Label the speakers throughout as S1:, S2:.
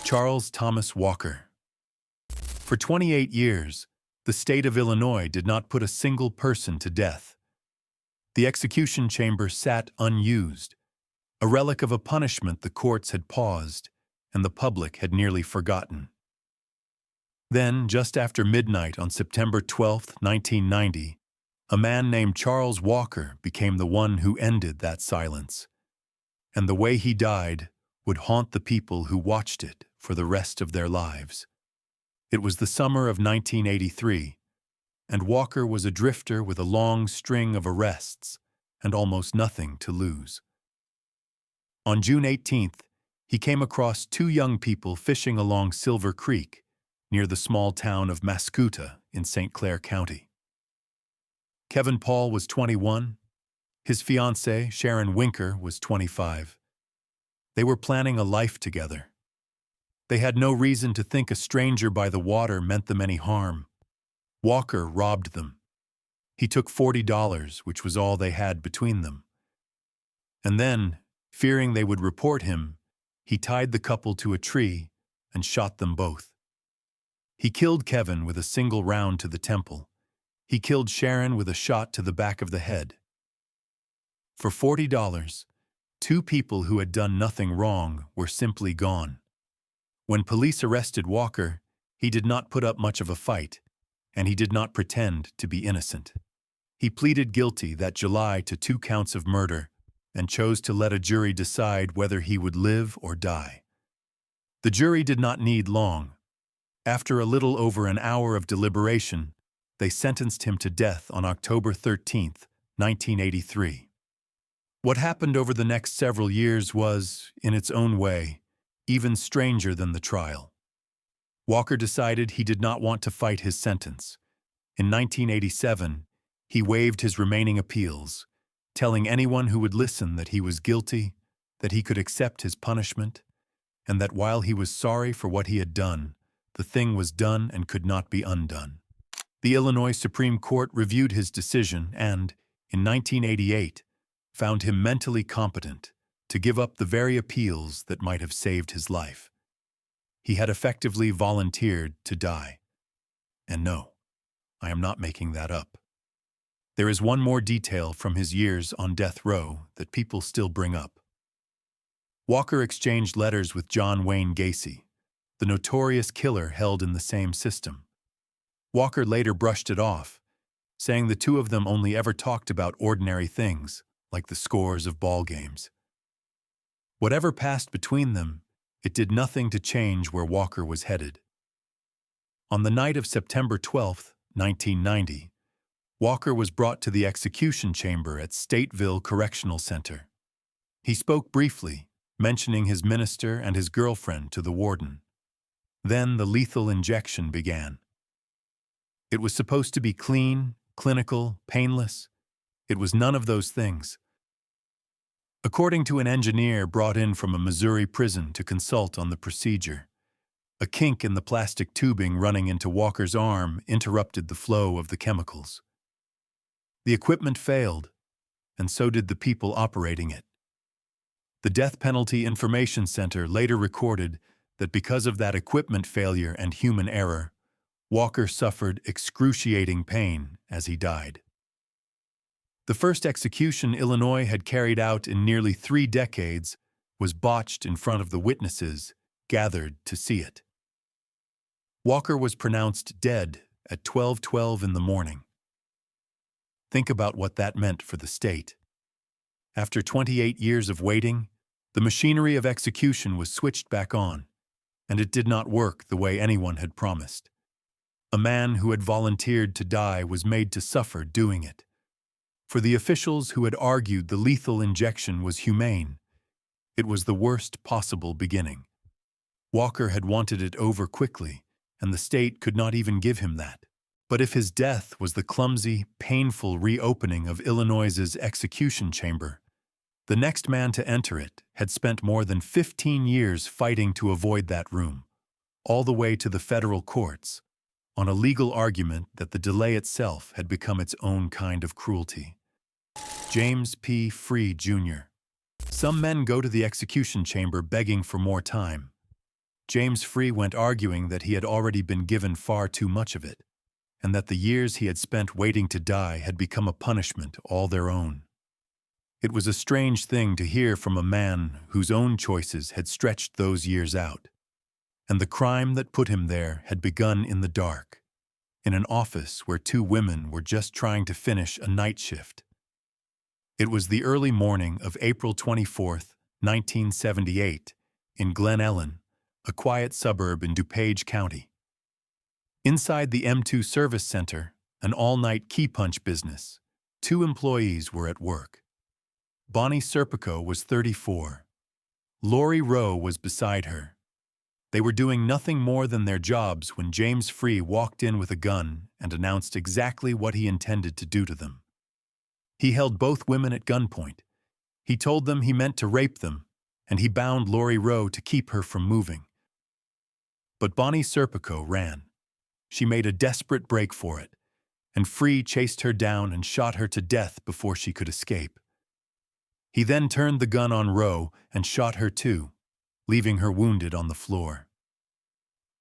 S1: Charles Thomas Walker. For 28 years, the state of Illinois did not put a single person to death. The execution chamber sat unused, a relic of a punishment the courts had paused and the public had nearly forgotten. Then, just after midnight on September 12, 1990, a man named Charles Walker became the one who ended that silence. And the way he died would haunt the people who watched it for the rest of their lives. It was the summer of 1983, and Walker was a drifter with a long string of arrests and almost nothing to lose. On June 18th, he came across two young people fishing along Silver Creek, near the small town of Mascoutah in St. Clair County. Kevin Paul was 21. His fiancée, Sharon Winker, was 25. They were planning a life together. They had no reason to think a stranger by the water meant them any harm. Walker robbed them. He took $40, which was all they had between them. And then, fearing they would report him, he tied the couple to a tree and shot them both. He killed Kevin with a single round to the temple. He killed Sharon with a shot to the back of the head. For $40, two people who had done nothing wrong were simply gone. When police arrested Walker, he did not put up much of a fight, and he did not pretend to be innocent. He pleaded guilty that July to 2 counts of murder and chose to let a jury decide whether he would live or die. The jury did not need long. After a little over an hour of deliberation, they sentenced him to death on October 13, 1983. What happened over the next several years was, in its own way, even stranger than the trial. Walker decided he did not want to fight his sentence. In 1987, he waived his remaining appeals, telling anyone who would listen that he was guilty, that he could accept his punishment, and that while he was sorry for what he had done, the thing was done and could not be undone. The Illinois Supreme Court reviewed his decision and, in 1988, found him mentally competent to give up the very appeals that might have saved his life. He had effectively volunteered to die. And no, I am not making that up. There is one more detail from his years on death row that people still bring up. Walker exchanged letters with John Wayne Gacy, the notorious killer held in the same system. Walker later brushed it off, saying the two of them only ever talked about ordinary things, like the scores of ball games. Whatever passed between them, it did nothing to change where Walker was headed. On the night of September 12, 1990, Walker was brought to the execution chamber at Stateville Correctional Center. He spoke briefly, mentioning his minister and his girlfriend to the warden. Then the lethal injection began. It was supposed to be clean, clinical, painless. It was none of those things. According to an engineer brought in from a Missouri prison to consult on the procedure, a kink in the plastic tubing running into Walker's arm interrupted the flow of the chemicals. The equipment failed, and so did the people operating it. The Death Penalty Information Center later recorded that because of that equipment failure and human error, Walker suffered excruciating pain as he died. The first execution Illinois had carried out in nearly 3 decades was botched in front of the witnesses gathered to see it. Walker was pronounced dead at 12:12 in the morning. Think about what that meant for the state. After 28 years of waiting, the machinery of execution was switched back on, and it did not work the way anyone had promised. A man who had volunteered to die was made to suffer doing it. For the officials who had argued the lethal injection was humane, it was the worst possible beginning. Walker had wanted it over quickly, and the state could not even give him that. But if his death was the clumsy, painful reopening of Illinois's execution chamber, the next man to enter it had spent more than 15 years fighting to avoid that room, all the way to the federal courts, on a legal argument that the delay itself had become its own kind of cruelty. James P. Free, Jr. Some men go to the execution chamber begging for more time. James Free went arguing that he had already been given far too much of it, and that the years he had spent waiting to die had become a punishment all their own. It was a strange thing to hear from a man whose own choices had stretched those years out, and the crime that put him there had begun in the dark, in an office where two women were just trying to finish a night shift. It was the early morning of April 24th, 1978, in Glen Ellen, a quiet suburb in DuPage County. Inside the M2 Service Center, an all-night key punch business, two employees were at work. Bonnie Serpico was 34. Lori Rowe was beside her. They were doing nothing more than their jobs when James Free walked in with a gun and announced exactly what he intended to do to them. He held both women at gunpoint. He told them he meant to rape them, and he bound Lori Rowe to keep her from moving. But Bonnie Serpico ran. She made a desperate break for it, and Free chased her down and shot her to death before she could escape. He then turned the gun on Rowe and shot her too, leaving her wounded on the floor.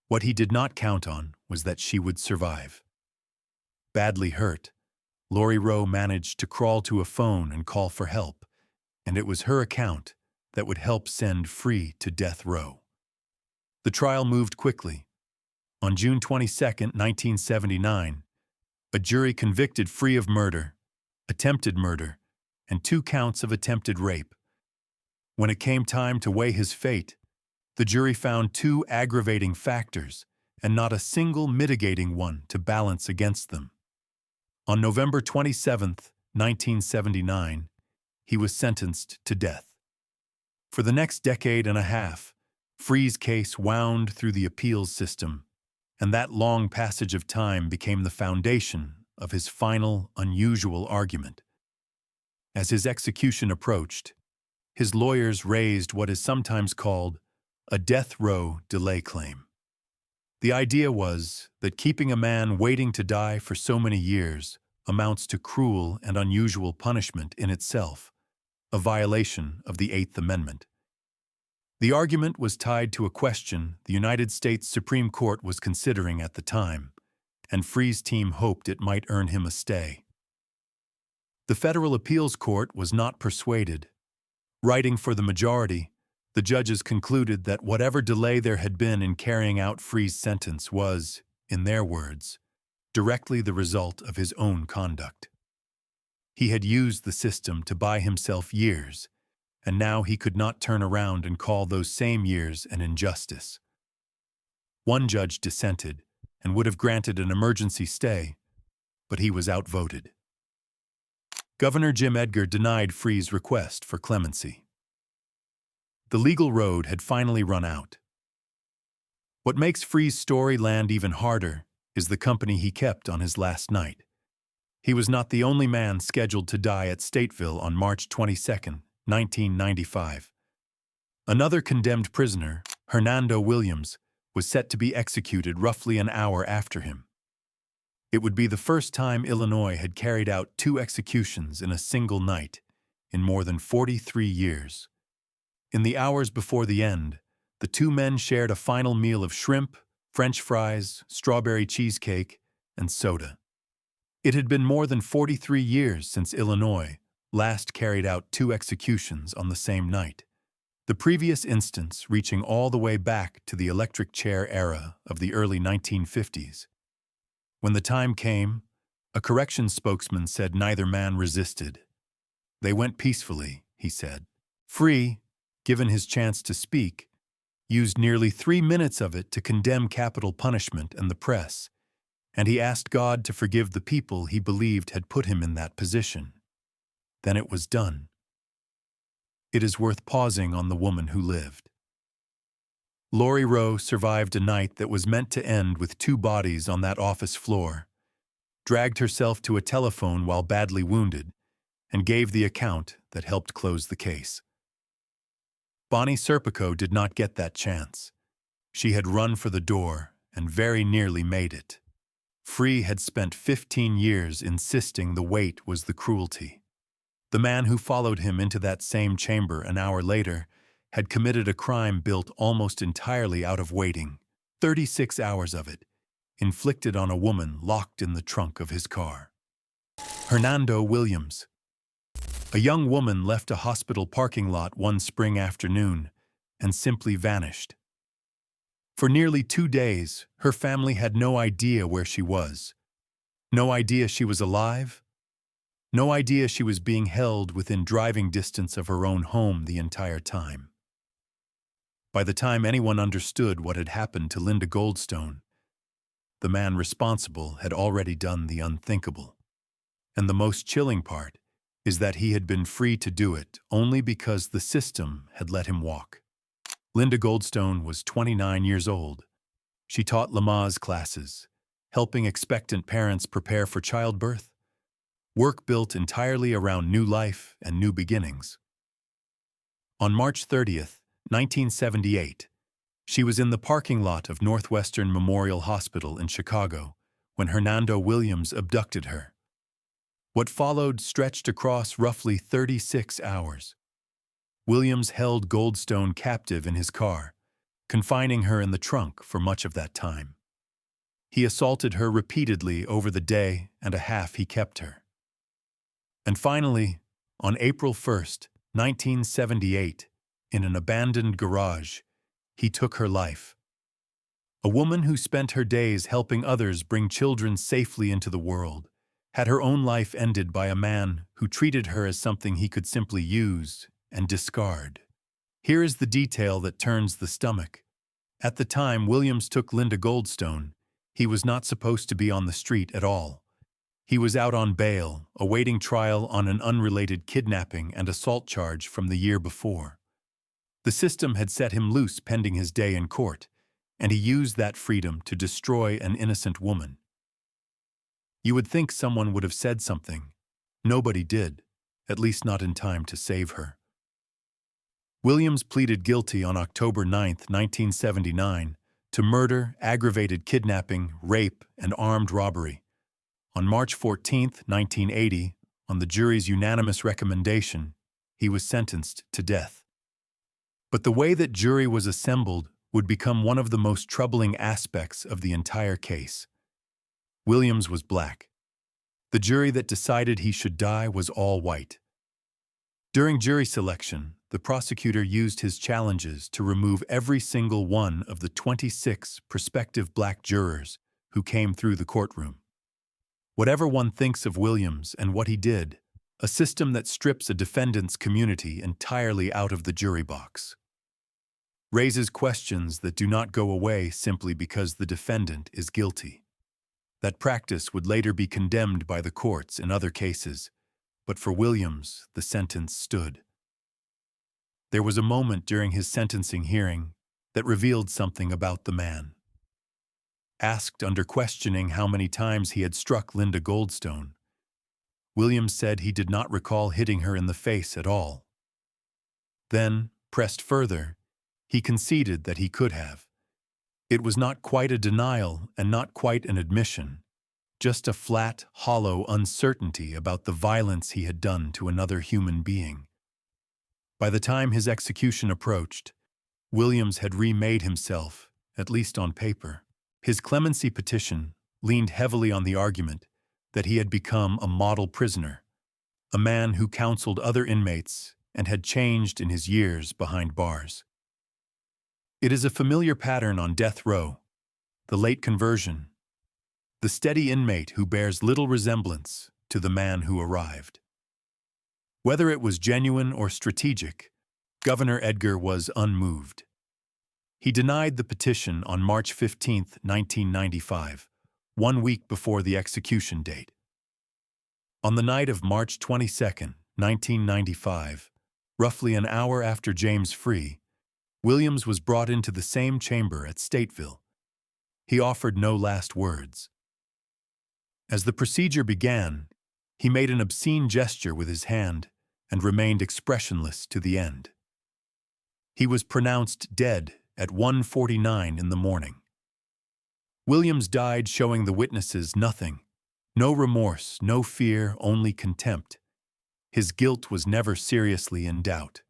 S1: What he did not count on was that she would survive. Badly hurt, Lori Rowe managed to crawl to a phone and call for help, and it was her account that would help send Free to death row. The trial moved quickly. On June 22, 1979, a jury convicted Free of murder, attempted murder, and 2 counts of attempted rape. When it came time to weigh his fate, the jury found 2 aggravating factors and not a single mitigating one to balance against them. On November 27, 1979, he was sentenced to death. For the next decade and a half, Free's case wound through the appeals system, and that long passage of time became the foundation of his final, unusual argument. As his execution approached, his lawyers raised what is sometimes called a death row delay claim. The idea was that keeping a man waiting to die for so many years amounts to cruel and unusual punishment in itself, a violation of the Eighth Amendment. The argument was tied to a question the United States Supreme Court was considering at the time, and Free's team hoped it might earn him a stay. The Federal Appeals Court was not persuaded. Writing for the majority, the judges concluded that whatever delay there had been in carrying out Free's sentence was, in their words, directly the result of his own conduct. He had used the system to buy himself years, and now he could not turn around and call those same years an injustice. One judge dissented and would have granted an emergency stay, but he was outvoted. Governor Jim Edgar denied Free's request for clemency. The legal road had finally run out. What makes Free's story land even harder is the company he kept on his last night. He was not the only man scheduled to die at Stateville on March 22, 1995. Another condemned prisoner, Hernando Williams, was set to be executed roughly an hour after him. It would be the first time Illinois had carried out 2 executions in a single night in more than 43 years. In the hours before the end, the 2 men shared a final meal of shrimp, French fries, strawberry cheesecake, and soda. It had been more than 43 years since Illinois last carried out 2 executions on the same night, the previous instance reaching all the way back to the electric chair era of the early 1950s. When the time came, a corrections spokesman said neither man resisted. They went peacefully, he said. Free, given his chance to speak, used nearly 3 minutes of it to condemn capital punishment and the press, and he asked God to forgive the people he believed had put him in that position. Then it was done. It is worth pausing on the woman who lived. Lori Rowe survived a night that was meant to end with 2 bodies on that office floor, dragged herself to a telephone while badly wounded, and gave the account that helped close the case. Bonnie Serpico did not get that chance. She had run for the door and very nearly made it. Free had spent 15 years insisting the wait was the cruelty. The man who followed him into that same chamber an hour later had committed a crime built almost entirely out of waiting, 36 hours of it, inflicted on a woman locked in the trunk of his car. Hernando Williams. A young woman left a hospital parking lot one spring afternoon and simply vanished. For nearly 2 days, her family had no idea where she was. No idea she was alive. No idea she was being held within driving distance of her own home the entire time. By the time anyone understood what had happened to Linda Goldstone, the man responsible had already done the unthinkable. And the most chilling part is that he had been free to do it only because the system had let him walk. Linda Goldstone was 29 years old. She taught Lamaze classes, helping expectant parents prepare for childbirth, work built entirely around new life and new beginnings. On March 30th, 1978, she was in the parking lot of Northwestern Memorial Hospital in Chicago when Hernando Williams abducted her. What followed stretched across roughly 36 hours. Williams held Goldstone captive in his car, confining her in the trunk for much of that time. He assaulted her repeatedly over the day and a half he kept her. And finally, on April 1st, 1978, in an abandoned garage, he took her life. A woman who spent her days helping others bring children safely into the world had her own life ended by a man who treated her as something he could simply use and discard. Here is the detail that turns the stomach. At the time Williams took Linda Goldstone, he was not supposed to be on the street at all. He was out on bail, awaiting trial on an unrelated kidnapping and assault charge from the year before. The system had set him loose pending his day in court, and he used that freedom to destroy an innocent woman. You would think someone would have said something. Nobody did, at least not in time to save her. Williams pleaded guilty on October 9, 1979, to murder, aggravated kidnapping, rape, and armed robbery. On March 14, 1980, on the jury's unanimous recommendation, he was sentenced to death. But the way that jury was assembled would become one of the most troubling aspects of the entire case. Williams was black. The jury that decided he should die was all white. During jury selection, the prosecutor used his challenges to remove every single one of the 26 prospective black jurors who came through the courtroom. Whatever one thinks of Williams and what he did, a system that strips a defendant's community entirely out of the jury box, raises questions that do not go away simply because the defendant is guilty. That practice would later be condemned by the courts in other cases, but for Williams, the sentence stood. There was a moment during his sentencing hearing that revealed something about the man. Asked under questioning how many times he had struck Linda Goldstone, Williams said he did not recall hitting her in the face at all. Then, pressed further, he conceded that he could have. It was not quite a denial and not quite an admission, just a flat, hollow uncertainty about the violence he had done to another human being. By the time his execution approached, Williams had remade himself, at least on paper. His clemency petition leaned heavily on the argument that he had become a model prisoner, a man who counseled other inmates and had changed in his years behind bars. It is a familiar pattern on death row, the late conversion, the steady inmate who bears little resemblance to the man who arrived. Whether it was genuine or strategic, Governor Edgar was unmoved. He denied the petition on March 15, 1995, 1 week before the execution date. On the night of March 22, 1995, roughly an hour after James Free, Williams was brought into the same chamber at Stateville. He offered no last words. As the procedure began, he made an obscene gesture with his hand and remained expressionless to the end. He was pronounced dead at 1:49 in the morning. Williams died showing the witnesses nothing, no remorse, no fear, only contempt. His guilt was never seriously in doubt.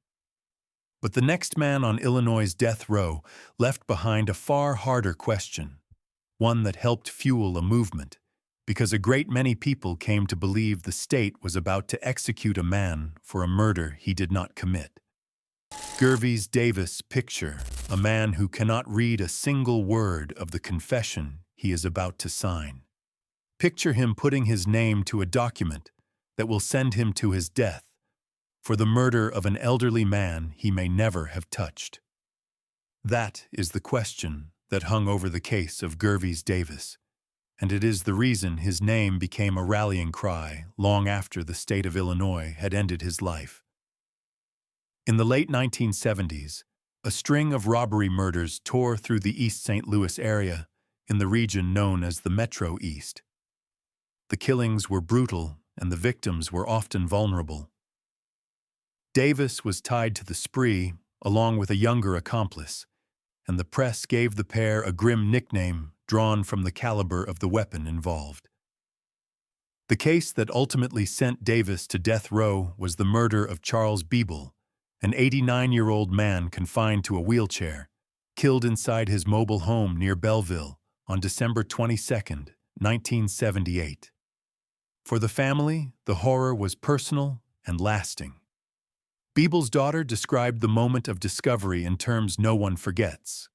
S1: But the next man on Illinois' death row left behind a far harder question, one that helped fuel a movement, because a great many people came to believe the state was about to execute a man for a murder he did not commit. Gervais Davis picture a man who cannot read a single word of the confession he is about to sign. Picture him putting his name to a document that will send him to his death for the murder of an elderly man he may never have touched. That is the question that hung over the case of Gervais Davis, and it is the reason his name became a rallying cry long after the state of Illinois had ended his life. In the late 1970s, a string of robbery murders tore through the East St. Louis area in the region known as the Metro East. The killings were brutal and the victims were often vulnerable. Davis was tied to the spree along with a younger accomplice, and the press gave the pair a grim nickname drawn from the caliber of the weapon involved. The case that ultimately sent Davis to death row was the murder of Charles Beeble, an 89-year-old man confined to a wheelchair, killed inside his mobile home near Belleville on December 22, 1978. For the family, the horror was personal and lasting. Beeble's daughter described the moment of discovery in terms no one forgets,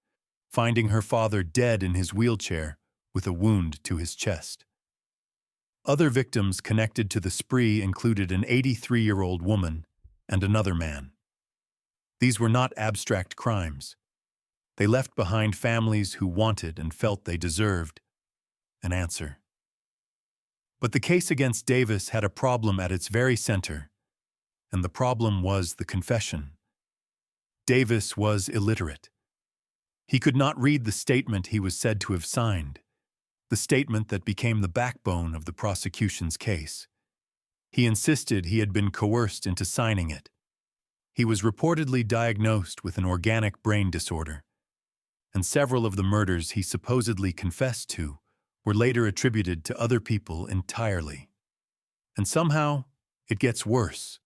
S1: finding her father dead in his wheelchair with a wound to his chest. Other victims connected to the spree included an 83-year-old woman and another man. These were not abstract crimes. They left behind families who wanted and felt they deserved an answer. But the case against Davis had a problem at its very center, and the problem was the confession. Davis was illiterate. He could not read the statement he was said to have signed, the statement that became the backbone of the prosecution's case. He insisted he had been coerced into signing it. He was reportedly diagnosed with an organic brain disorder, and several of the murders he supposedly confessed to were later attributed to other people entirely. And somehow, it gets worse,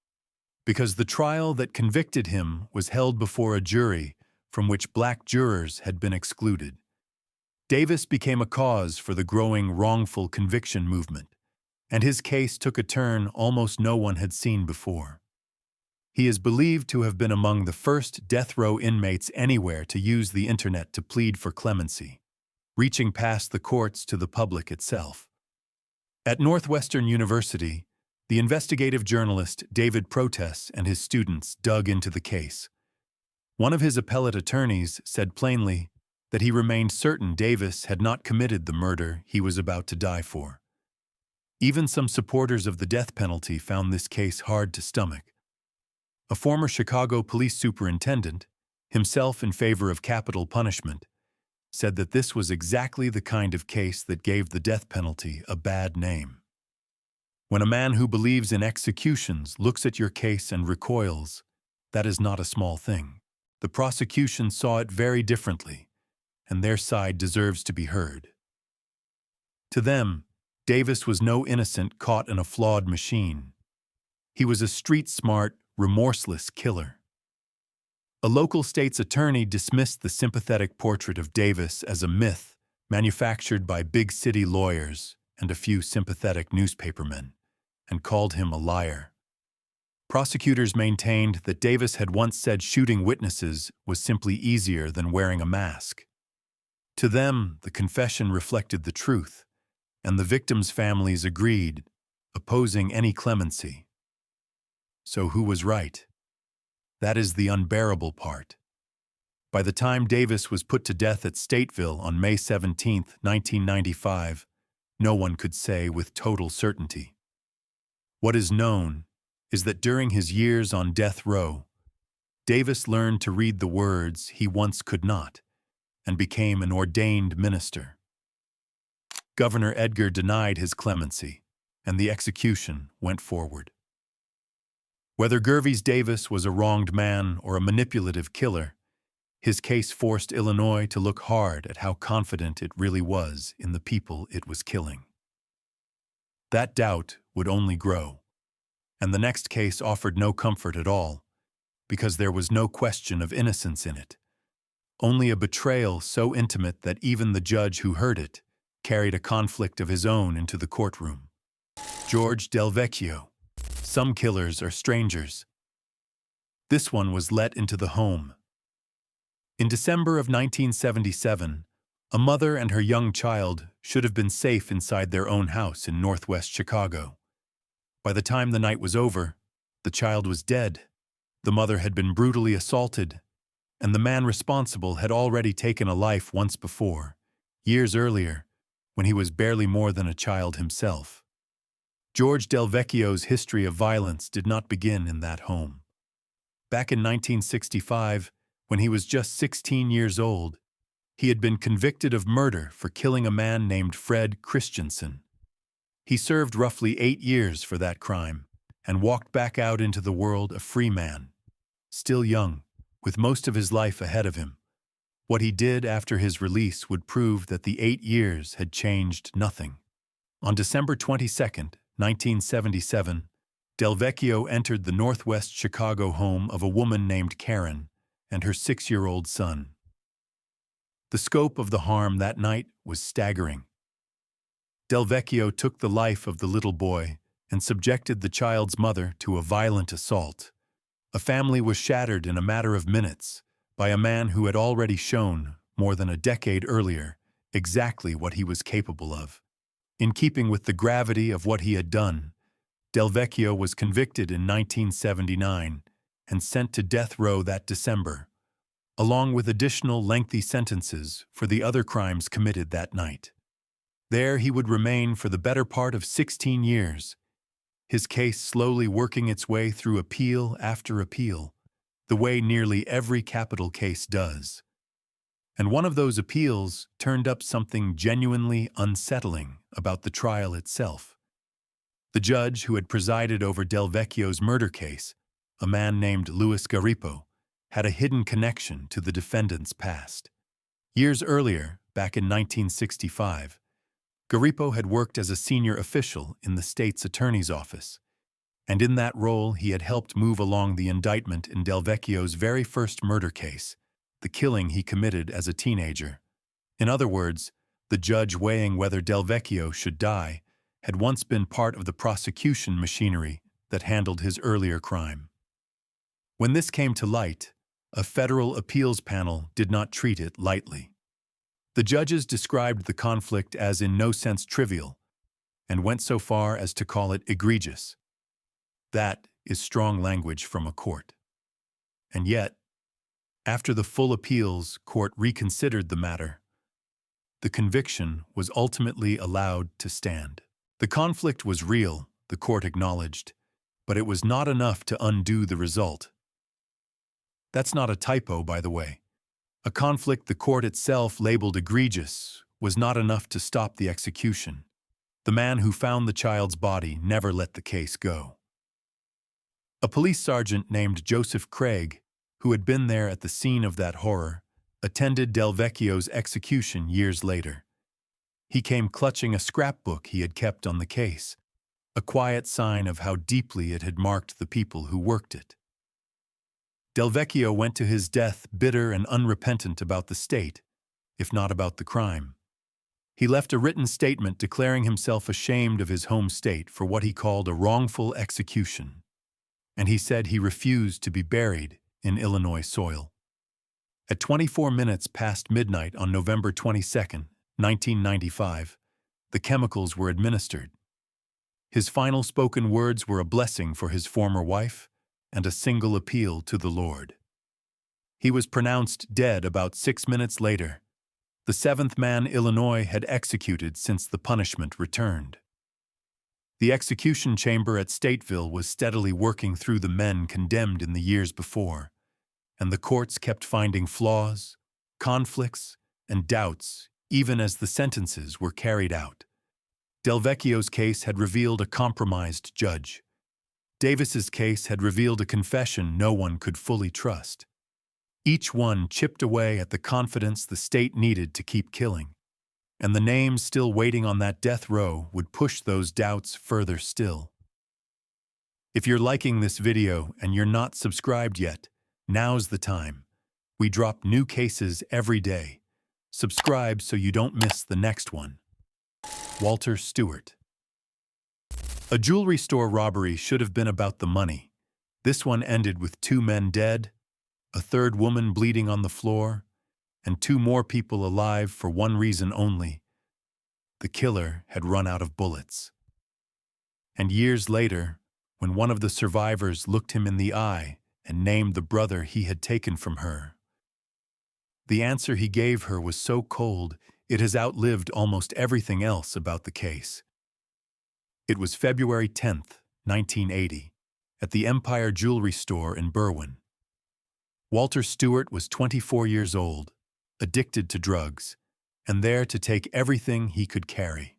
S1: because the trial that convicted him was held before a jury from which black jurors had been excluded. Davis became a cause for the growing wrongful conviction movement, and his case took a turn almost no one had seen before. He is believed to have been among the first death row inmates anywhere to use the internet to plead for clemency, reaching past the courts to the public itself. At Northwestern University, the investigative journalist David Protess and his students dug into the case. One of his appellate attorneys said plainly that he remained certain Davis had not committed the murder he was about to die for. Even some supporters of the death penalty found this case hard to stomach. A former Chicago police superintendent, himself in favor of capital punishment, said that this was exactly the kind of case that gave the death penalty a bad name. When a man who believes in executions looks at your case and recoils, that is not a small thing. The prosecution saw it very differently, and their side deserves to be heard. To them, Davis was no innocent caught in a flawed machine. He was a street-smart, remorseless killer. A local state's attorney dismissed the sympathetic portrait of Davis as a myth manufactured by big-city lawyers and a few sympathetic newspapermen, and called him a liar. Prosecutors maintained that Davis had once said shooting witnesses was simply easier than wearing a mask. To them, the confession reflected the truth, and the victims' families agreed, opposing any clemency. So who was right? That is the unbearable part. By the time Davis was put to death at Stateville on May 17, 1995, no one could say with total certainty. What is known is that during his years on death row, Davis learned to read the words he once could not, and became an ordained minister. Governor Edgar denied his clemency, and the execution went forward. Whether Gervais Davis was a wronged man or a manipulative killer, his case forced Illinois to look hard at how confident it really was in the people it was killing. That doubt would only grow, and the next case offered no comfort at all, because there was no question of innocence in it. Only a betrayal so intimate that even the judge who heard it carried a conflict of his own into the courtroom. George Del Vecchio. Some killers are strangers. This one was let into the home. In December of 1977, a mother and her young child should have been safe inside their own house in northwest Chicago. By the time the night was over, the child was dead, the mother had been brutally assaulted, and the man responsible had already taken a life once before, years earlier, when he was barely more than a child himself. George Del Vecchio's history of violence did not begin in that home. Back in 1965, when he was just 16 years old, he had been convicted of murder for killing a man named Fred Christensen. He served roughly 8 years for that crime and walked back out into the world a free man, still young, with most of his life ahead of him. What he did after his release would prove that the 8 years had changed nothing. On December 22, 1977, Del Vecchio entered the northwest Chicago home of a woman named Karen and her 6-year-old son. The scope of the harm that night was staggering. Del Vecchio took the life of the little boy and subjected the child's mother to a violent assault. A family was shattered in a matter of minutes by a man who had already shown, more than a decade earlier, exactly what he was capable of. In keeping with the gravity of what he had done, Del Vecchio was convicted in 1979 and sent to death row that December, along with additional lengthy sentences for the other crimes committed that night. There he would remain for the better part of 16 years, his case slowly working its way through appeal after appeal, the way nearly every capital case does. And one of those appeals turned up something genuinely unsettling about the trial itself. The judge who had presided over Del Vecchio's murder case, a man named Louis Garripo, had a hidden connection to the defendant's past. Years earlier, back in 1965, Garripo had worked as a senior official in the state's attorney's office, and in that role he had helped move along the indictment in Del Vecchio's very first murder case, the killing he committed as a teenager. In other words, the judge weighing whether Del Vecchio should die had once been part of the prosecution machinery that handled his earlier crime. When this came to light, a federal appeals panel did not treat it lightly. The judges described the conflict as in no sense trivial, and went so far as to call it egregious. That is strong language from a court. And yet, after the full appeals court reconsidered the matter, the conviction was ultimately allowed to stand. The conflict was real, the court acknowledged, but it was not enough to undo the result. That's not a typo, by the way. A conflict the court itself labeled egregious was not enough to stop the execution. The man who found the child's body never let the case go. A police sergeant named Joseph Craig, who had been there at the scene of that horror, attended Del Vecchio's execution years later. He came clutching a scrapbook he had kept on the case, a quiet sign of how deeply it had marked the people who worked it. Del Vecchio went to his death bitter and unrepentant about the state, if not about the crime. He left a written statement declaring himself ashamed of his home state for what he called a wrongful execution, and he said he refused to be buried in Illinois soil. At 24 minutes past midnight on November 22, 1995, the chemicals were administered. His final spoken words were a blessing for his former wife and a single appeal to the Lord. He was pronounced dead about 6 minutes later, the 7th man Illinois had executed since the punishment returned. The execution chamber at Stateville was steadily working through the men condemned in the years before, and the courts kept finding flaws, conflicts, and doubts even as the sentences were carried out. Del Vecchio's case had revealed a compromised judge. Davis's case had revealed a confession no one could fully trust. Each one chipped away at the confidence the state needed to keep killing, and the names still waiting on that death row would push those doubts further still. If you're liking this video and you're not subscribed yet, Now's the time. We drop new cases every day. Subscribe so you don't miss the next one. Walter Stewart. A jewelry store robbery should have been about the money. This one ended with 2 men dead, a third woman bleeding on the floor, and 2 more people alive for one reason only. The killer had run out of bullets. And years later, when one of the survivors looked him in the eye and named the brother he had taken from her, the answer he gave her was so cold it has outlived almost everything else about the case. It was February 10th, 1980, at the Empire Jewelry Store in Berwyn. Walter Stewart was 24 years old, addicted to drugs, and there to take everything he could carry.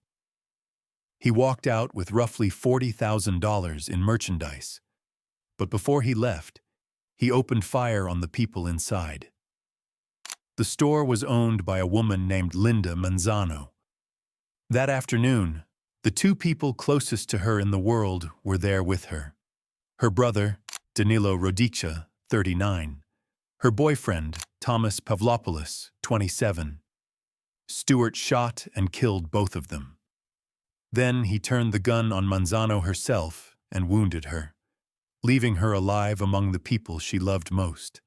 S1: He walked out with roughly $40,000 in merchandise, but before he left, he opened fire on the people inside. The store was owned by a woman named Linda Manzano. That afternoon, the 2 people closest to her in the world were there with her. Her brother, Danilo Rodica, 39. Her boyfriend, Thomas Pavlopoulos, 27. Stewart shot and killed both of them. Then he turned the gun on Manzano herself and wounded her, leaving her alive among the people she loved most.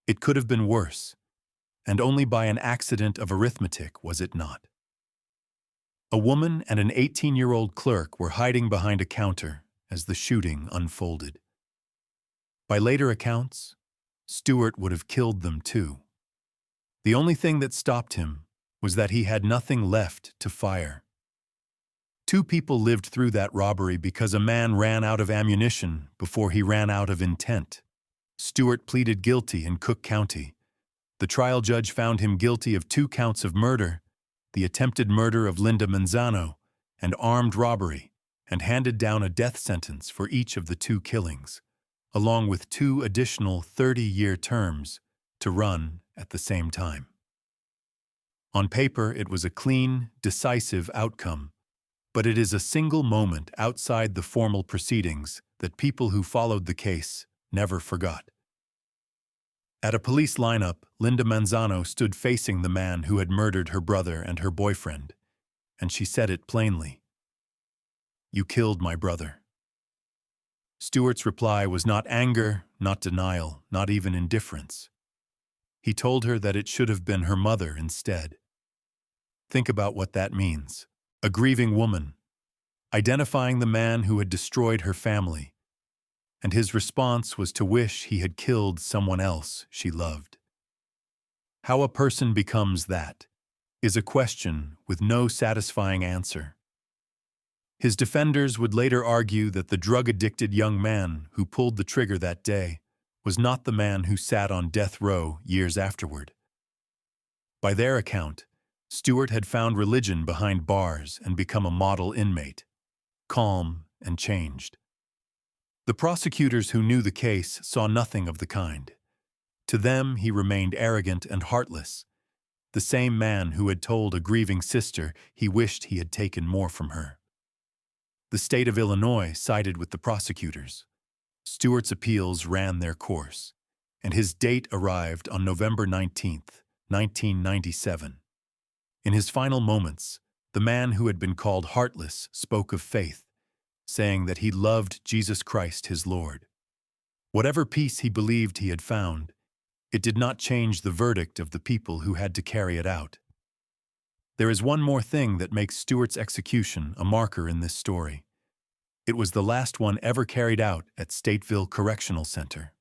S1: It could have been worse, and only by an accident of arithmetic was it not. A woman and an 18-year-old clerk were hiding behind a counter as the shooting unfolded. By later accounts, Stewart would have killed them too. The only thing that stopped him was that he had nothing left to fire. 2 people lived through that robbery because a man ran out of ammunition before he ran out of intent. Stewart pleaded guilty in Cook County. The trial judge found him guilty of 2 counts of murder, the attempted murder of Linda Manzano, and armed robbery, and handed down a death sentence for each of the 2 killings, along with 2 additional 30-year terms to run at the same time. On paper, it was a clean, decisive outcome, but it is a single moment outside the formal proceedings that people who followed the case never forgot. At a police lineup, Linda Manzano stood facing the man who had murdered her brother and her boyfriend, and she said it plainly. "You killed my brother." Stewart's reply was not anger, not denial, not even indifference. He told her that it should have been her mother instead. Think about what that means. A grieving woman, identifying the man who had destroyed her family, and his response was to wish he had killed someone else she loved. How a person becomes that is a question with no satisfying answer. His defenders would later argue that the drug-addicted young man who pulled the trigger that day was not the man who sat on death row years afterward. By their account, Stewart had found religion behind bars and become a model inmate, calm and changed. The prosecutors who knew the case saw nothing of the kind. To them, he remained arrogant and heartless, the same man who had told a grieving sister he wished he had taken more from her. The state of Illinois sided with the prosecutors. Stewart's appeals ran their course, and his date arrived on November 19th, 1997. In his final moments, the man who had been called heartless spoke of faith, saying that he loved Jesus Christ his Lord. Whatever peace he believed he had found, it did not change the verdict of the people who had to carry it out. There is one more thing that makes Stewart's execution a marker in this story. It was the last one ever carried out at Stateville Correctional Center.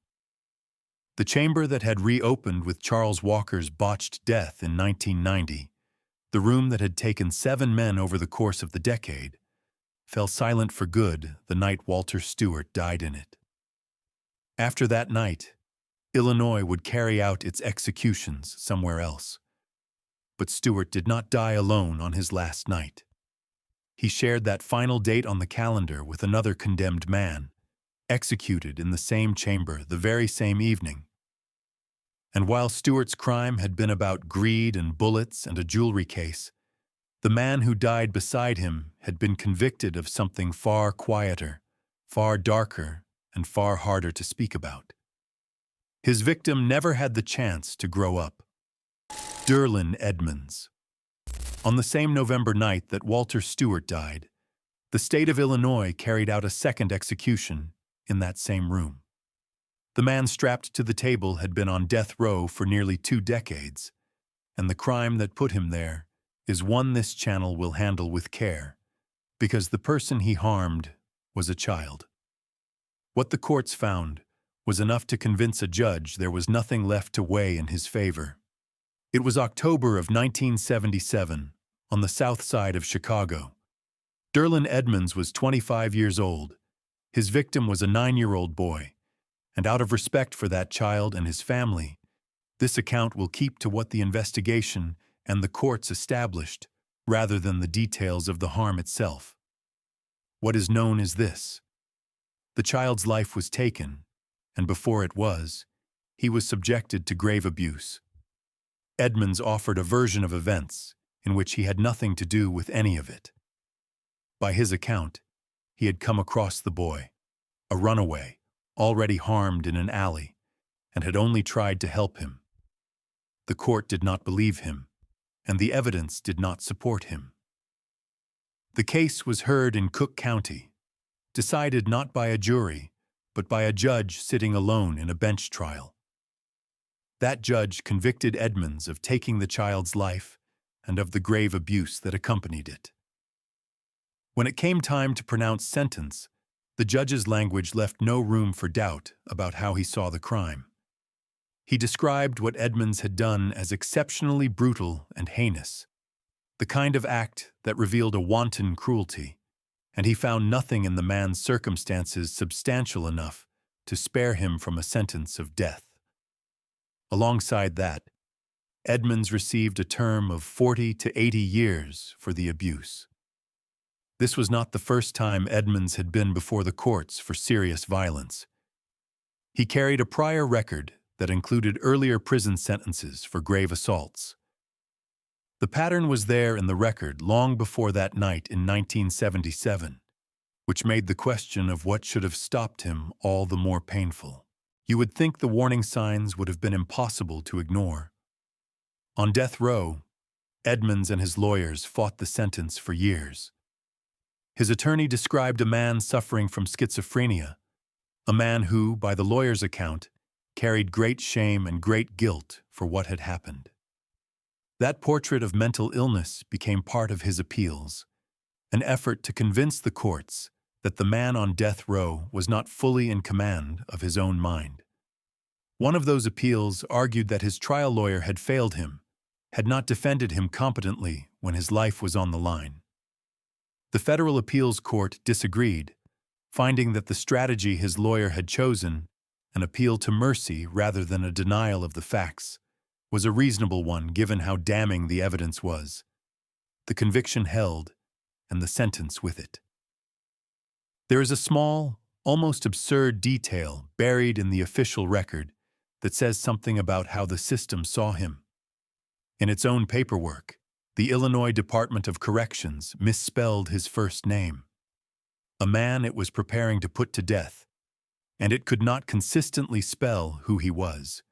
S1: The chamber that had reopened with Charles Walker's botched death in 1990, the room that had taken 7 men over the course of the decade, fell silent for good the night Walter Stewart died in it. After that night, Illinois would carry out its executions somewhere else. But Stewart did not die alone on his last night. He shared that final date on the calendar with another condemned man, executed in the same chamber the very same evening. And while Stewart's crime had been about greed and bullets and a jewelry case, the man who died beside him had been convicted of something far quieter, far darker, and far harder to speak about. His victim never had the chance to grow up. Derlin Edmonds. On the same November night that Walter Stewart died, the state of Illinois carried out a second execution in that same room. The man strapped to the table had been on death row for nearly 2 decades, and the crime that put him there is one this channel will handle with care, because the person he harmed was a child. What the courts found was enough to convince a judge there was nothing left to weigh in his favor. It was October of 1977, on the south side of Chicago. Derlin Edmonds was 25 years old. His victim was a 9-year-old boy, and out of respect for that child and his family, this account will keep to what the investigation and the courts established, rather than the details of the harm itself. What is known is this: the child's life was taken, and before it was, he was subjected to grave abuse. Edmonds offered a version of events in which he had nothing to do with any of it. By his account, he had come across the boy, a runaway, already harmed in an alley, and had only tried to help him. The court did not believe him, and the evidence did not support him. The case was heard in Cook County, decided not by a jury, but by a judge sitting alone in a bench trial. That judge convicted Edmonds of taking the child's life and of the grave abuse that accompanied it. When it came time to pronounce sentence, the judge's language left no room for doubt about how he saw the crime. He described what Edmonds had done as exceptionally brutal and heinous, the kind of act that revealed a wanton cruelty, and he found nothing in the man's circumstances substantial enough to spare him from a sentence of death. Alongside that, Edmonds received a term of 40 to 80 years for the abuse. This was not the first time Edmonds had been before the courts for serious violence. He carried a prior record that included earlier prison sentences for grave assaults. The pattern was there in the record long before that night in 1977, which made the question of what should have stopped him all the more painful. You would think the warning signs would have been impossible to ignore. On death row, Edmonds and his lawyers fought the sentence for years. His attorney described a man suffering from schizophrenia, a man who, by the lawyer's account, carried great shame and great guilt for what had happened. That portrait of mental illness became part of his appeals, an effort to convince the courts that the man on death row was not fully in command of his own mind. One of those appeals argued that his trial lawyer had failed him, had not defended him competently when his life was on the line. The federal appeals court disagreed, finding that the strategy his lawyer had chosen, an appeal to mercy rather than a denial of the facts, was a reasonable one given how damning the evidence was. The conviction held, and the sentence with it. There is a small, almost absurd detail buried in the official record that says something about how the system saw him. In its own paperwork, the Illinois Department of Corrections misspelled his first name, a man it was preparing to put to death, and it could not consistently spell who he was.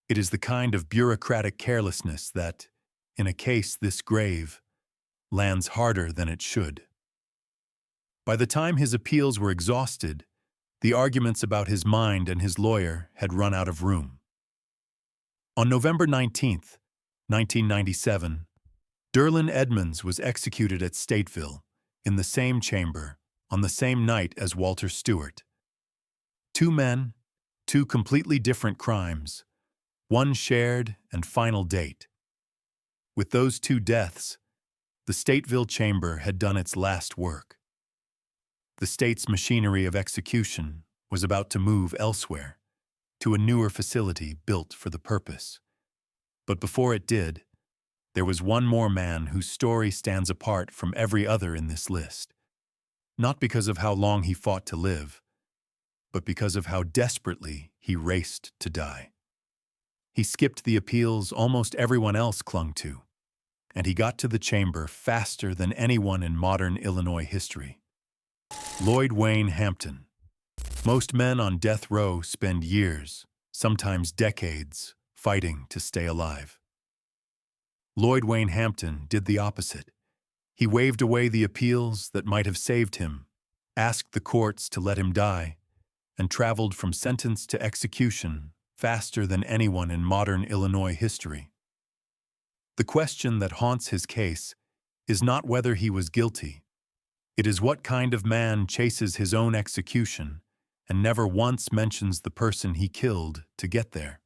S1: It is the kind of bureaucratic carelessness that, in a case this grave, lands harder than it should. By the time his appeals were exhausted, the arguments about his mind and his lawyer had run out of room. On November 19, 1997, Derlin Edmonds was executed at Stateville, in the same chamber, on the same night as Walter Stewart. 2 men, 2 completely different crimes, one shared and final date. With those 2 deaths, the Stateville chamber had done its last work. The state's machinery of execution was about to move elsewhere, to a newer facility built for the purpose. But before it did, there was one more man whose story stands apart from every other in this list, not because of how long he fought to live, but because of how desperately he raced to die. He skipped the appeals almost everyone else clung to, and he got to the chamber faster than anyone in modern Illinois history. Lloyd Wayne Hampton. Most men on death row spend years, sometimes decades, fighting to stay alive. Lloyd Wayne Hampton did the opposite. He waved away the appeals that might have saved him, asked the courts to let him die, and traveled from sentence to execution faster than anyone in modern Illinois history. The question that haunts his case is not whether he was guilty. It is what kind of man chases his own execution and never once mentions the person he killed to get there.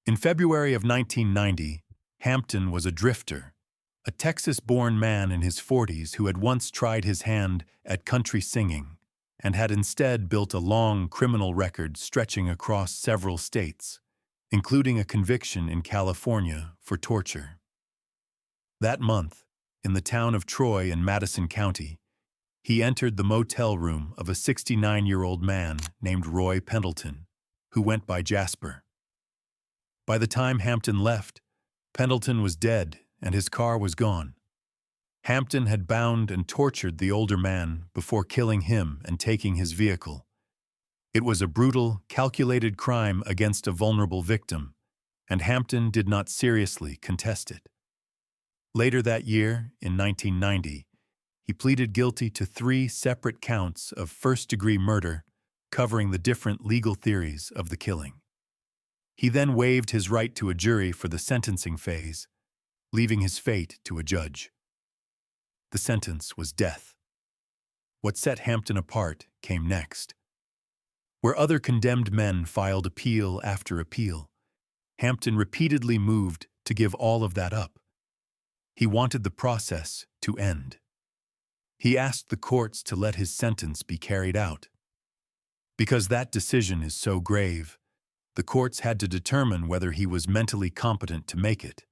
S1: In February of 1990, Hampton was a drifter, a Texas-born man in his 40s who had once tried his hand at country singing and had instead built a long criminal record stretching across several states, including a conviction in California for torture. That month, in the town of Troy in Madison County, he entered the motel room of a 69-year-old man named Roy Pendleton, who went by Jasper. By the time Hampton left, Pendleton was dead and his car was gone. Hampton had bound and tortured the older man before killing him and taking his vehicle. It was a brutal, calculated crime against a vulnerable victim, and Hampton did not seriously contest it. Later that year, in 1990, he pleaded guilty to 3 separate counts of first-degree murder, covering the different legal theories of the killing. He then waived his right to a jury for the sentencing phase, leaving his fate to a judge. The sentence was death. What set Hampton apart came next. Where other condemned men filed appeal after appeal, Hampton repeatedly moved to give all of that up. He wanted the process to end. He asked the courts to let his sentence be carried out. Because that decision is so grave, the courts had to determine whether he was mentally competent to make it,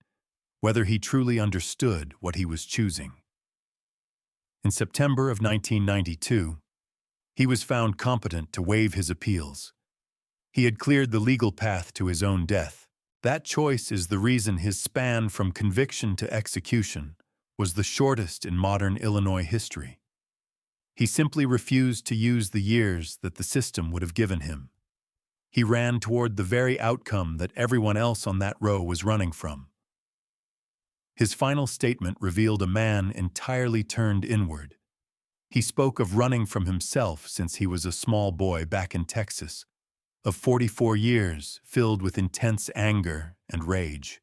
S1: whether he truly understood what he was choosing. In September of 1992, he was found competent to waive his appeals. He had cleared the legal path to his own death. That choice is the reason his span from conviction to execution was the shortest in modern Illinois history. He simply refused to use the years that the system would have given him. He ran toward the very outcome that everyone else on that row was running from. His final statement revealed a man entirely turned inward. He spoke of running from himself since he was a small boy back in Texas, of 44 years filled with intense anger and rage.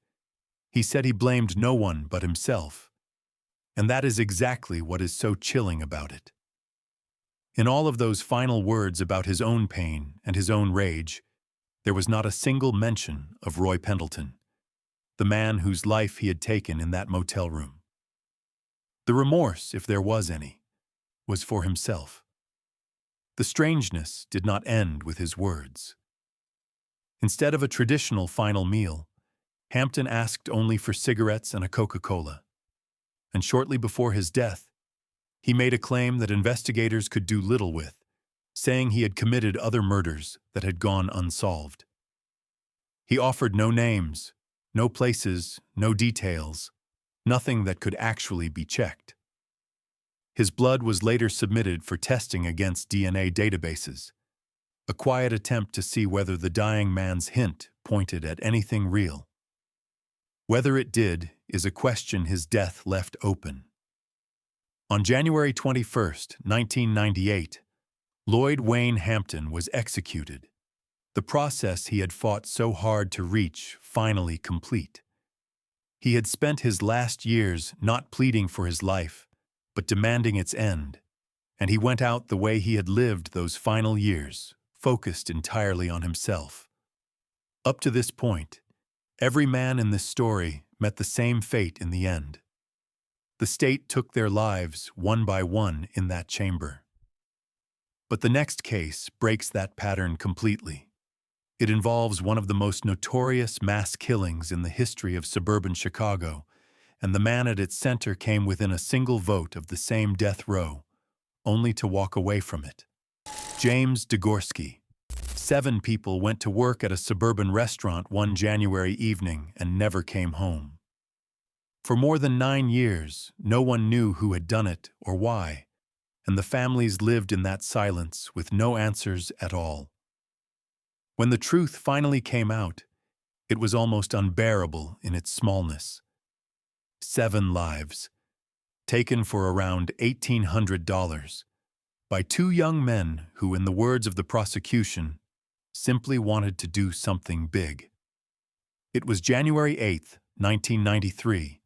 S1: He said he blamed no one but himself, and that is exactly what is so chilling about it. In all of those final words about his own pain and his own rage, there was not a single mention of Roy Pendleton, the man whose life he had taken in that motel room. The remorse, if there was any, was for himself. The strangeness did not end with his words. Instead of a traditional final meal, Hampton asked only for cigarettes and a Coca-Cola. And shortly before his death, he made a claim that investigators could do little with, saying he had committed other murders that had gone unsolved. He offered no names, no places, no details, nothing that could actually be checked. His blood was later submitted for testing against DNA databases, a quiet attempt to see whether the dying man's hint pointed at anything real. Whether it did is a question his death left open. On January 21, 1998, Lloyd Wayne Hampton was executed, the process he had fought so hard to reach finally complete. He had spent his last years not pleading for his life, but demanding its end, and he went out the way he had lived those final years, focused entirely on himself. Up to this point, every man in this story met the same fate in the end. The state took their lives one by one in that chamber. But the next case breaks that pattern completely. It involves one of the most notorious mass killings in the history of suburban Chicago, and the man at its center came within a single vote of the same death row, only to walk away from it. James Degorski. 7 people went to work at a suburban restaurant one January evening and never came home. For more than 9 years, no one knew who had done it or why, and the families lived in that silence with no answers at all. When the truth finally came out, it was almost unbearable in its smallness. 7 lives, taken for around $1,800, by 2 young men who, in the words of the prosecution, simply wanted to do something big. It was January 8, 1993,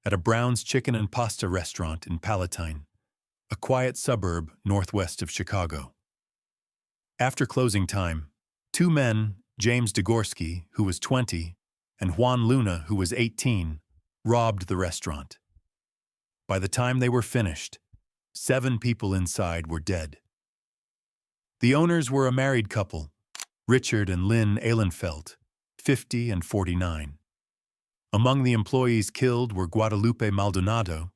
S1: at a Brown's Chicken and Pasta restaurant in Palatine, a quiet suburb northwest of Chicago. After closing time, 2 men, James Degorski, who was 20, and Juan Luna, who was 18, robbed the restaurant. By the time they were finished, 7 people inside were dead. The owners were a married couple, Richard and Lynn Ehlenfelt, 50 and 49. Among the employees killed were Guadalupe Maldonado,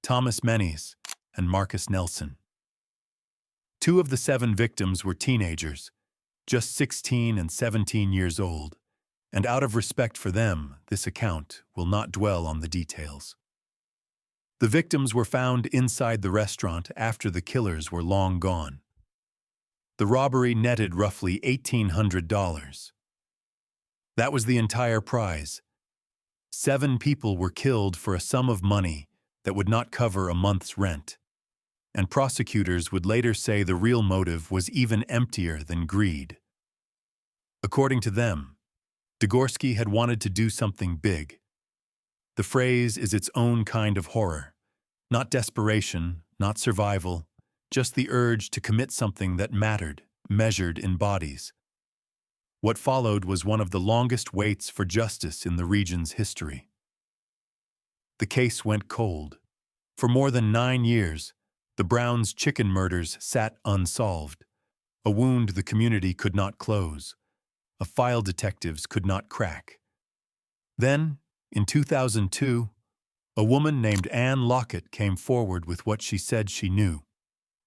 S1: Thomas Menes, and Marcus Nelson. 2 of the 7 victims were teenagers, just 16 and 17 years old, and out of respect for them, this account will not dwell on the details. The victims were found inside the restaurant after the killers were long gone. The robbery netted roughly $1,800. That was the entire prize. 7 people were killed for a sum of money that would not cover a month's rent, and prosecutors would later say the real motive was even emptier than greed. According to them, Degorski had wanted to do something big. The phrase is its own kind of horror, not desperation, not survival, just the urge to commit something that mattered, measured in bodies. What followed was one of the longest waits for justice in the region's history. The case went cold. For more than 9 years, the Browns' chicken murders sat unsolved, a wound the community could not close, a file detectives could not crack. Then, in 2002, a woman named Ann Lockett came forward with what she said she knew.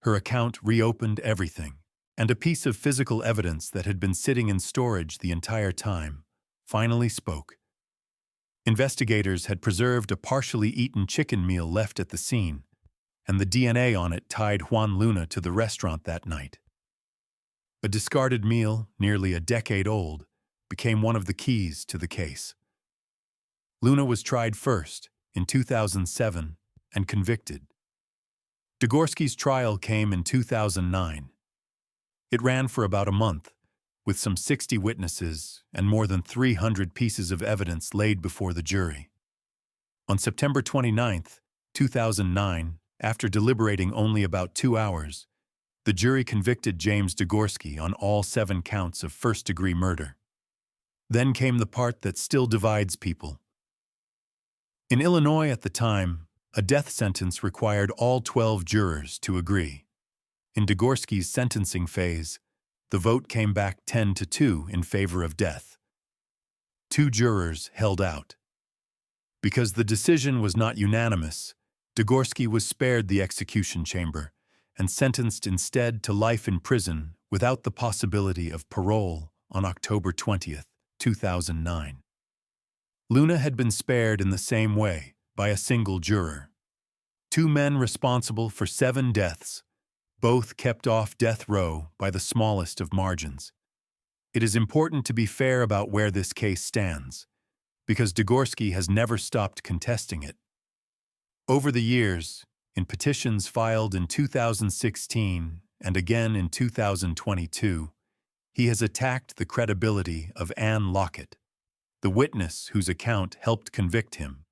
S1: Her account reopened everything, and a piece of physical evidence that had been sitting in storage the entire time finally spoke. Investigators had preserved a partially eaten chicken meal left at the scene, and the DNA on it tied Juan Luna to the restaurant that night. A discarded meal, nearly a decade old, became one of the keys to the case. Luna was tried first, in 2007, and convicted. Degorski's trial came in 2009. It ran for about a month, with some 60 witnesses and more than 300 pieces of evidence laid before the jury. On September 29, 2009, after deliberating only about 2 hours, the jury convicted James Degorski on all 7 counts of first-degree murder. Then came the part that still divides people. In Illinois at the time, a death sentence required all 12 jurors to agree. In Degorski's sentencing phase, the vote came back 10-2 in favor of death. 2 jurors held out. Because the decision was not unanimous, Degorski was spared the execution chamber and sentenced instead to life in prison without the possibility of parole on October 20, 2009. Luna had been spared in the same way by a single juror. 2 men responsible for 7 deaths, both kept off death row by the smallest of margins. It is important to be fair about where this case stands, because Degorski has never stopped contesting it. Over the years, in petitions filed in 2016 and again in 2022, he has attacked the credibility of Ann Lockett, the witness whose account helped convict him,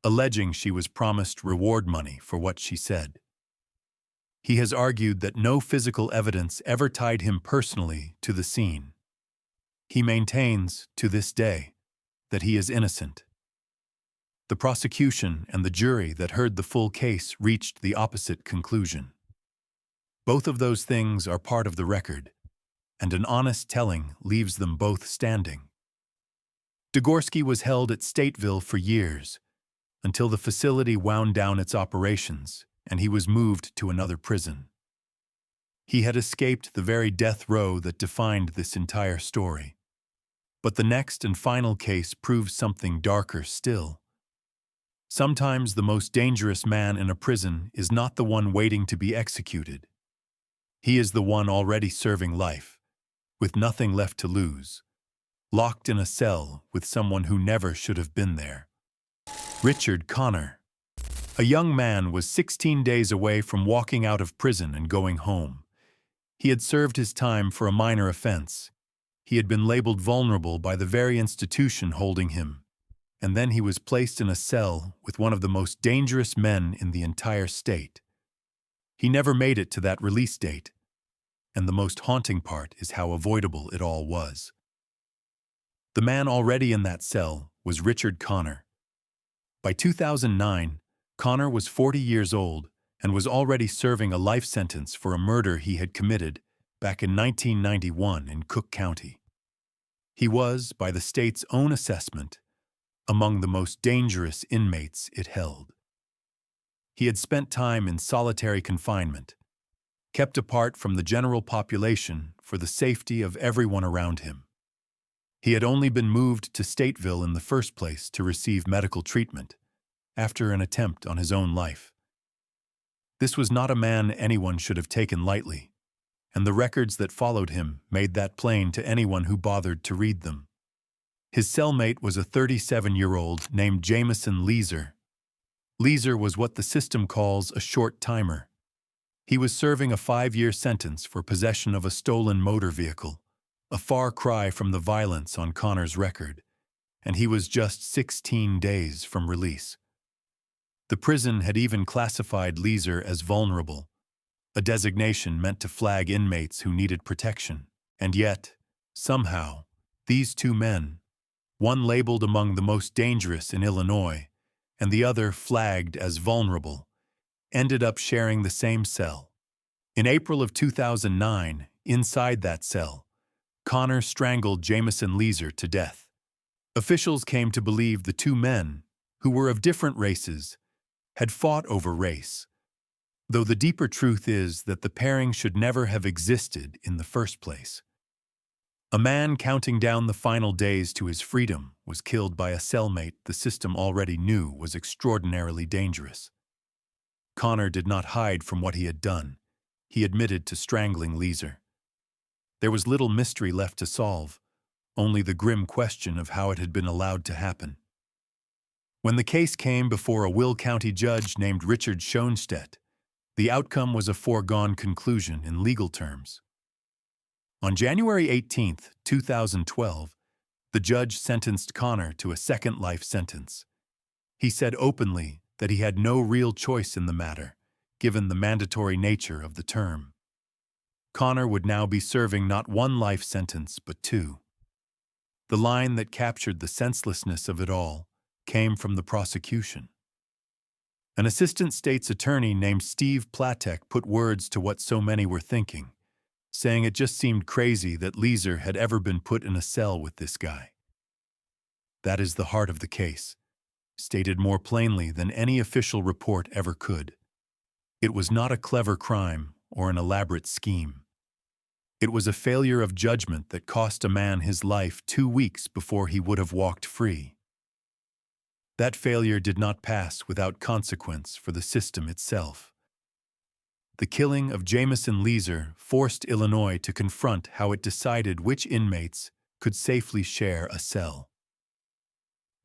S1: alleging she was promised reward money for what she said. He has argued that no physical evidence ever tied him personally to the scene. He maintains, to this day, that he is innocent. The prosecution and the jury that heard the full case reached the opposite conclusion. Both of those things are part of the record, and an honest telling leaves them both standing. Degorski was held at Stateville for years, until the facility wound down its operations and he was moved to another prison. He had escaped the very death row that defined this entire story. But the next and final case proves something darker still. Sometimes the most dangerous man in a prison is not the one waiting to be executed. He is the one already serving life, with nothing left to lose, locked in a cell with someone who never should have been there. Richard Connor. A young man was 16 days away from walking out of prison and going home. He had served his time for a minor offense. He had been labeled vulnerable by the very institution holding him, and then he was placed in a cell with one of the most dangerous men in the entire state. He never made it to that release date, and the most haunting part is how avoidable it all was. The man already in that cell was Richard Connor. By 2009, Connor was 40 years old and was already serving a life sentence for a murder he had committed back in 1991 in Cook County. He was, by the state's own assessment, among the most dangerous inmates it held. He had spent time in solitary confinement, kept apart from the general population for the safety of everyone around him. He had only been moved to Stateville in the first place to receive medical treatment, after an attempt on his own life. This was not a man anyone should have taken lightly, and the records that followed him made that plain to anyone who bothered to read them. His cellmate was a 37-year-old named Jamison Leeser. Leeser was what the system calls a short timer. He was serving a 5-year sentence for possession of a stolen motor vehicle, a far cry from the violence on Connor's record, and he was just 16 days from release. The prison had even classified Leeser as vulnerable, a designation meant to flag inmates who needed protection. And yet, somehow, these two men, one labeled among the most dangerous in Illinois and the other flagged as vulnerable, ended up sharing the same cell. In April of 2009, inside that cell, Connor strangled Jamison Leeser to death. Officials came to believe the two men, who were of different races, had fought over race, though the deeper truth is that the pairing should never have existed in the first place. A man counting down the final days to his freedom was killed by a cellmate the system already knew was extraordinarily dangerous. Connor did not hide from what he had done. He admitted to strangling Leeser. There was little mystery left to solve, only the grim question of how it had been allowed to happen. When the case came before a Will County judge named Richard Schoenstedt, the outcome was a foregone conclusion in legal terms. On January 18, 2012, the judge sentenced Connor to a second life sentence. He said openly that he had no real choice in the matter, given the mandatory nature of the term. Connor would now be serving not one life sentence, but two. The line that captured the senselessness of it all came from the prosecution. An assistant state's attorney named Steve Platek put words to what so many were thinking, saying it just seemed crazy that Leeser had ever been put in a cell with this guy. That is the heart of the case, stated more plainly than any official report ever could. It was not a clever crime or an elaborate scheme. It was a failure of judgment that cost a man his life 2 weeks before he would have walked free. That failure did not pass without consequence for the system itself. The killing of Jamison Leeser forced Illinois to confront how it decided which inmates could safely share a cell.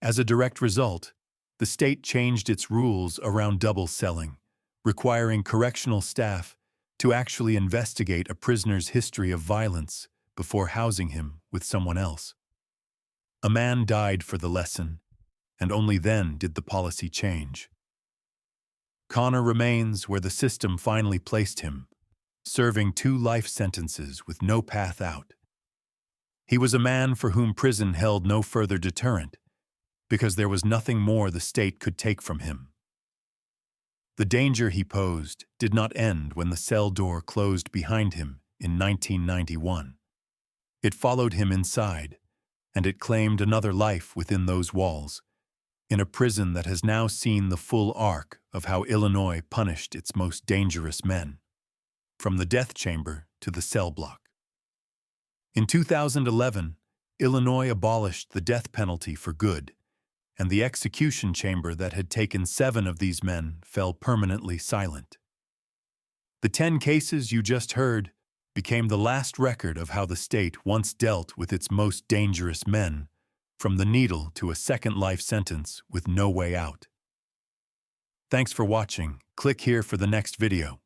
S1: As a direct result, the state changed its rules around double celling, requiring correctional staff to actually investigate a prisoner's history of violence before housing him with someone else. A man died for the lesson, and only then did the policy change. Connor remains where the system finally placed him, serving 2 life sentences with no path out. He was a man for whom prison held no further deterrent, because there was nothing more the state could take from him. The danger he posed did not end when the cell door closed behind him in 1991. It followed him inside, and it claimed another life within those walls, in a prison that has now seen the full arc of how Illinois punished its most dangerous men, from the death chamber to the cell block. In 2011, Illinois abolished the death penalty for good, and the execution chamber that had taken 7 of these men fell permanently silent. The 10 cases you just heard became the last record of how the state once dealt with its most dangerous men, from the needle to a second life sentence with no way out. Thanks for watching. Click here for the next video.